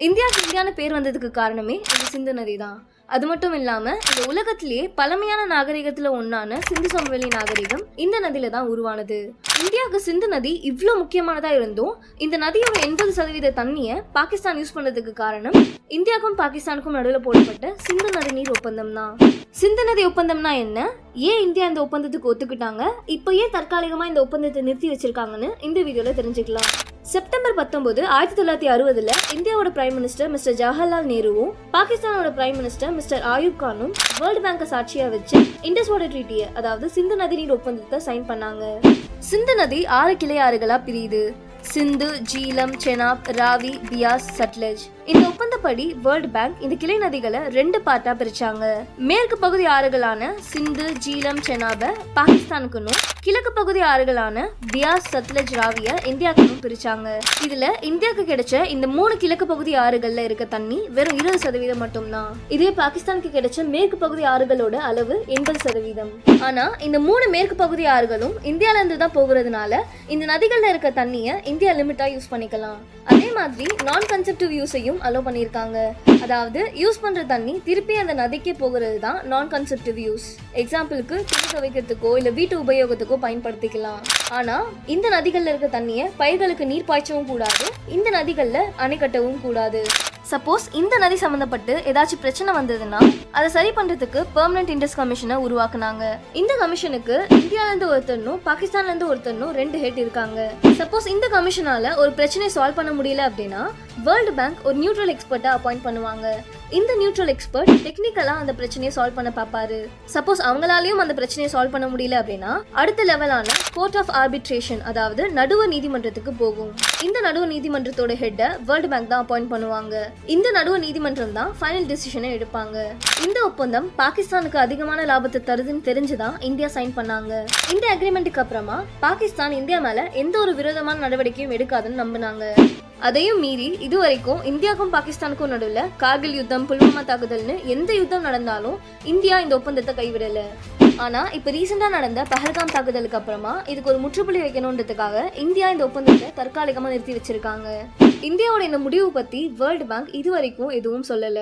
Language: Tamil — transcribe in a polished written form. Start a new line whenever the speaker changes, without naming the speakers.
இந்தியாவுக்கு இந்தியான பேர் வந்ததுக்கு காரணமே இந்த சிந்து நதி தான். அது மட்டும் இல்லாம இந்த உலகத்திலேயே பழமையான நாகரிகத்துல ஒன்னான சிந்து சமவெளி நாகரிகம் இந்த நதியில தான் உருவானது. இந்தியாவுக்கு சிந்து நதி இவ்வளோ முக்கியமானதா இருந்தும் இந்த நதியோட 80% தண்ணியை பாகிஸ்தான் யூஸ் பண்ணதுக்கு காரணம் இந்தியாவுக்கும் பாகிஸ்தானுக்கும் நடுவில் போடப்பட்ட சிந்து நதி நீர் ஒப்பந்தம் தான். சிந்து நதி ஒப்பந்தம்னா என்ன, ஏன் இந்தியா இந்த ஒப்பந்தத்துக்கு ஒத்துக்கிட்டாங்க, இப்போ ஏன் தற்காலிகமா இந்த ஒப்பந்தத்தை நிறுத்தி வச்சிருக்காங்கன்னு இந்த வீடியோல தெரிஞ்சுக்கலாம். செப்டம்பர் 19, 1960 இந்தியாவோட பிரைம் மினிஸ்டர் மிஸ்டர் ஜவஹர்லால் நேருவும் பாகிஸ்தானோட பிரைம் மினிஸ்டர் மிஸ்டர் ஆயூப் கானும் வேர்ல்டு பேங்கை சாட்சியா வச்சு இண்டஸ் வாட்டர் ட்ரீட்டியை, அதாவது சிந்து நதி நீர் ஒப்பந்தத்தை சைன் பண்ணாங்க. சிந்து நதி 6 கிளை ஆறுகளா பிரியுது. சிந்து, ஜீலம், செனாப், ராவி, பியாஸ், சட்லஜ். இந்த ஒப்பந்தப்படி வேர்ல்டு பேங்க் இந்த கிளை நதிகளை 2 பார்ட்டா பிரிச்சாங்க. மேற்கு பகுதி ஆறுகளான சிந்து, ஜீலம், செனாப பாகிஸ்தானுக்குன்னும் கிழக்கு பகுதி ஆறுகளான பியாஸ், சட்லஜ், ராவிய இந்தியாவுக்கும் பிரிச்சாங்க. இதுல இந்தியாவுக்கு கிடைச்ச இந்த 3 கிழக்கு பகுதி ஆறுகள்ல இருக்க தண்ணி வெறும் 20% மட்டும்தான். இதே பாகிஸ்தானுக்கு கிடைச்ச மேற்கு பகுதி ஆறுகளோட அளவு 80%. ஆனா இந்த 3 மேற்கு பகுதி ஆறுகளும் இந்தியால இருந்து தான் போகிறதுனால இந்த நதிகள்ல இருக்க தண்ணியை இந்தியா லிமிட்டா யூஸ் பண்ணிக்கலாம். அதே மாதிரி நான் கன்செப்டிவ் யூஸையும் அலோ பண்ணியிருக்காங்க. அதாவது யூஸ் பண்ற தண்ணி திருப்பி அந்த நதிக்கே போகிறது தான் நான் கன்செப்டிவ் யூஸ். எக்ஸாம்பிளுக்கு துணி துவைக்கிறதுக்கோ இல்ல வீட்டு உபயோகத்துக்கோ பயன்படுத்திக்கலாம். ஆனா இந்த நதிகள்ல இருக்க தண்ணியை பயிர்களுக்கு நீர் பாய்ச்சவும் கூடாது, இந்த நதிகள்ல அணை கட்டவும் கூடாது. சப்போஸ் இந்த நதி சம்பந்தப்பட்டு ஏதாச்சும் பிரச்சனை வந்ததுன்னா அதை சரி பண்றதுக்கு பெர்மனன்ட் இண்டஸ் கமிஷனை உருவாக்குனாங்க. இந்த கமிஷனுக்கு இந்தியால இருந்து ஒருத்தனும் பாகிஸ்தான்ல இருந்து ஒருத்தனும் 2 ஹெட் இருக்காங்க. சப்போஸ் இந்த கமிஷனால ஒரு பிரச்சனையை சால்வ் பண்ண முடியல அப்படின்னா வேர்ல்டு பேங்க் ஒரு நியூட்ரல் எக்ஸ்பர்ட்டா அப்பாயிண்ட் பண்ணுவாங்க. இந்த நியூட்ரல் எக்ஸ்பர்ட் டெக்னிக்கலா அந்த பிரச்சனையை சால்வ் பண்ண பாப்பாரு. சப்போஸ் அவங்களாலையும் அந்த பிரச்சனையை சால்வ் பண்ண முடியல அப்படின்னா அடுத்த லெவலான கோர்ட் ஆஃப் ஆர்பிட்ரேஷன், அதாவது நடுவர் நீதிமன்றத்துக்கு போகும். இந்த நடுவர் நீதிமன்றத்தோட ஹெட்டை வேர்ல்டு பேங்க் தான் அப்பாயிண்ட் பண்ணுவாங்க. இந்த நடுவர் நீதிமன்றம் தான் ஃபைனல் டிசிஷனை எடுப்பாங்க. இந்த ஒப்பந்தம் பாகிஸ்தானுக்கு அதிகமான லாபத்தை தருதுன்னு தெரிஞ்சுதான் இந்தியா சைன் பண்ணாங்க. இந்த அக்ரிமெண்ட்டுக்கு அப்புறமா பாகிஸ்தான் இந்தியா மேல எந்த ஒரு விரோதமான நடவடிக்கையும் எடுக்காதுன்னு நம்பினாங்க. அதையும் மீறி இதுவரைக்கும் இந்தியாவுக்கும் பாகிஸ்தானுக்கும் நடுவில் கார்கில் யுத்தம், புல்வாமா தாக்குதல்னு எந்த யுத்தம் நடந்தாலும் இந்தியா இந்த ஒப்பந்தத்தை கைவிடல. ஆனா இப்ப ரீசெண்டா நடந்த பஹல்காம் தாக்குதலுக்கு அப்புறமா இதுக்கு ஒரு முற்றுப்புள்ளி வைக்கணும்ன்றதுக்காக இந்தியா இந்த ஒப்பந்தத்தை தற்காலிகமா நிறுத்தி வச்சிருக்காங்க. இந்தியாவோட இந்த முடிவு பத்தி வேர்ல்டு பேங்க் இதுவரைக்கும் எதுவும் சொல்லல.